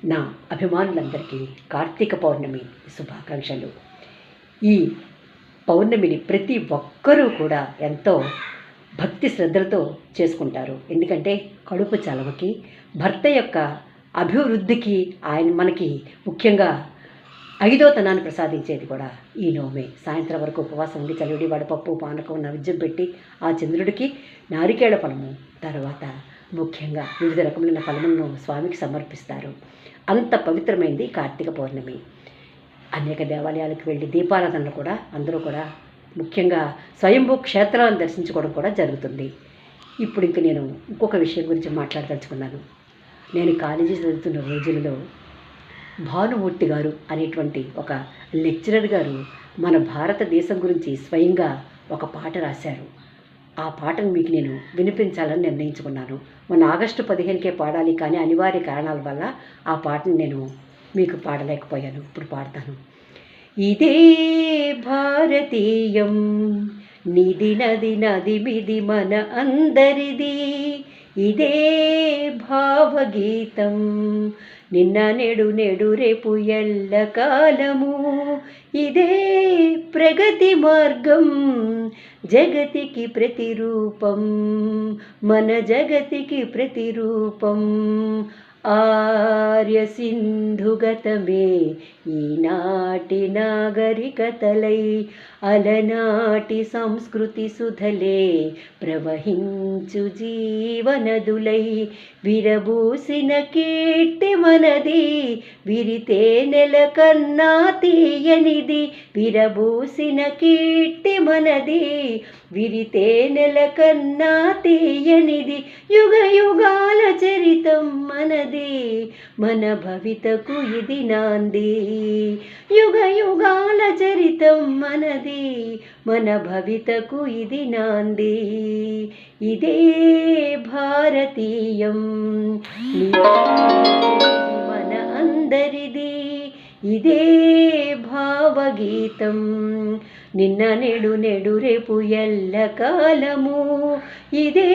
నా అభిమానులందరికీ కార్తీక పౌర్ణమి శుభాకాంక్షలు. ఈ పౌర్ణమిని ప్రతి ఒక్కరూ కూడా ఎంతో భక్తి శ్రద్ధలతో చేసుకుంటారు. ఎందుకంటే కడుపు చలవకి, భర్త యొక్క అభివృద్ధికి ఆయన మనకి ముఖ్యంగా ఐదోతనాన్ని ప్రసాదించేది కూడా ఈ నోమే. సాయంత్రం వరకు ఉపవాసం ఉండి చలివిడి వడపప్పు పానకం నైవేద్యం పెట్టి ఆ చంద్రుడికి నారికేళ ఫలము, తర్వాత ముఖ్యంగా వివిధ రకములైన ఫలములను స్వామికి సమర్పిస్తారు. అంత పవిత్రమైంది కార్తీక పౌర్ణమి. అనేక దేవాలయాలకు వెళ్ళి దీపారాధనలు కూడా అందరూ కూడా ముఖ్యంగా స్వయంభూ క్షేత్రాలను దర్శించుకోవడం కూడా జరుగుతుంది. ఇప్పుడు ఇంక నేను ఇంకొక విషయం గురించి మాట్లాడదలుచుకున్నాను. నేను కాలేజీ చదువుతున్న రోజులలో భానుమూర్తి గారు అనేటువంటి ఒక లెక్చరర్ గారు మన భారతదేశం గురించి స్వయంగా ఒక పాట రాశారు. ఆ పాటను మీకు నేను వినిపించాలని నిర్ణయించుకున్నాను. మొన్న ఆగస్టు 15కే పాడాలి, కానీ అనివార్య కారణాల వల్ల ఆ పాటను నేను మీకు పాడలేకపోయాను. ఇప్పుడు పాడతాను. ఇదే భారతీయం, నిధి నది నది మిది మన అందరిది, ఇదే భావగీతం, నిన్న నేడు నేడు రేపు ఎల్ల కాలము, ఇదే ప్రగతి మార్గం, జగతికి ప్రతిరూపం, మన జగతికి ప్రతిరూపం, ఆర్య సింధుగతమే ఈనాటి నాగరికతలై, అలనాటి సంస్కృతి సుధలే ప్రవహించు జీవనదులై, విరబూసిన కీర్తి మనది, విరితే నెల కన్నా తీయనిది, విరబూసిన కీర్తి మనది, విరితే నెల కన్నా తీయనిది, యుగ యుగాల చరితం మనది, మన భవితకు ఇది నాంది, యుగ యుగాల చరితం మనది, మన భవితకు ఇది నాంది, ఇదే భారతీయం, మన అందరిది, ఇదే భావగీతం, నిన్న నేడు నేడు రేపు ఎల్ల కాలము, ఇదే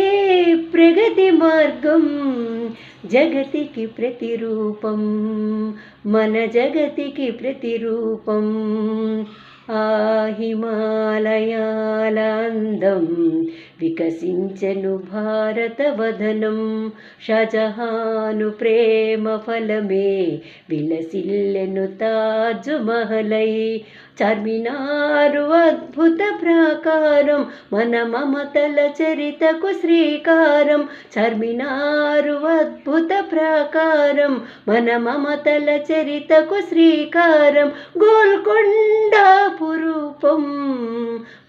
ప్రగతి మార్గం, జగతికి ప్రతిరూపం, మన జగతికి ప్రతిరూపం, ఆ హిమాలయాల అందం వికసించెను భారతవదనం, షాజహాను ప్రేమ ఫలమే విలసిల్లెను తాజ్మహలై, చార్మినారు అద్భుత ప్రాకారం, మన మమతల చరితకు శ్రీకారం, చార్మినారు అద్భుత ప్రాకారం, మన మమతల చరితకు శ్రీకారం, గోల్కొండ పురూపం,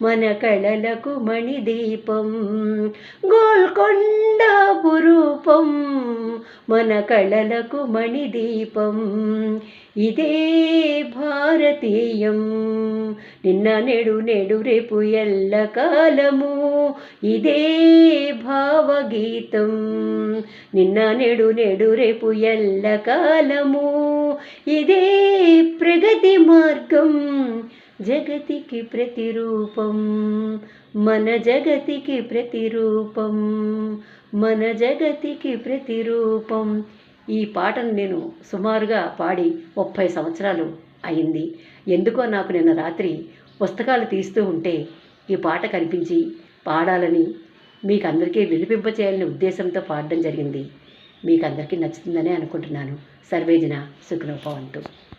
మన కళలకు మణిదీపం, గోల్కొండ పురూపం, మన కళలకు మణిదీపం, ఇదే భారతీయం, నిన్న నేడు నేడు రేపు ఎల్ల కాలము, ఇదే భావగీతం, నిన్న నేడు నేడు రేపు ఎల్ల కాలము, ఇదే ప్రగతి మార్గం, జగతికి ప్రతిరూపం, మన జగతికి ప్రతిరూపం, మన జగతికి ప్రతిరూపం. ఈ పాటను నేను సుమారుగా పాడి 30 సంవత్సరాలు అయింది. ఎందుకో నాకు నిన్న రాత్రి పుస్తకాలు తీస్తూ ఉంటే ఈ పాట కనిపించి పాడాలని, మీకు అందరికీ వినిపింపచేయాలనే ఉద్దేశంతో పాడడం జరిగింది. మీకు అందరికీ నచ్చుతుందనే అనుకుంటున్నాను. సర్వేజన సుఖినో భవంతు.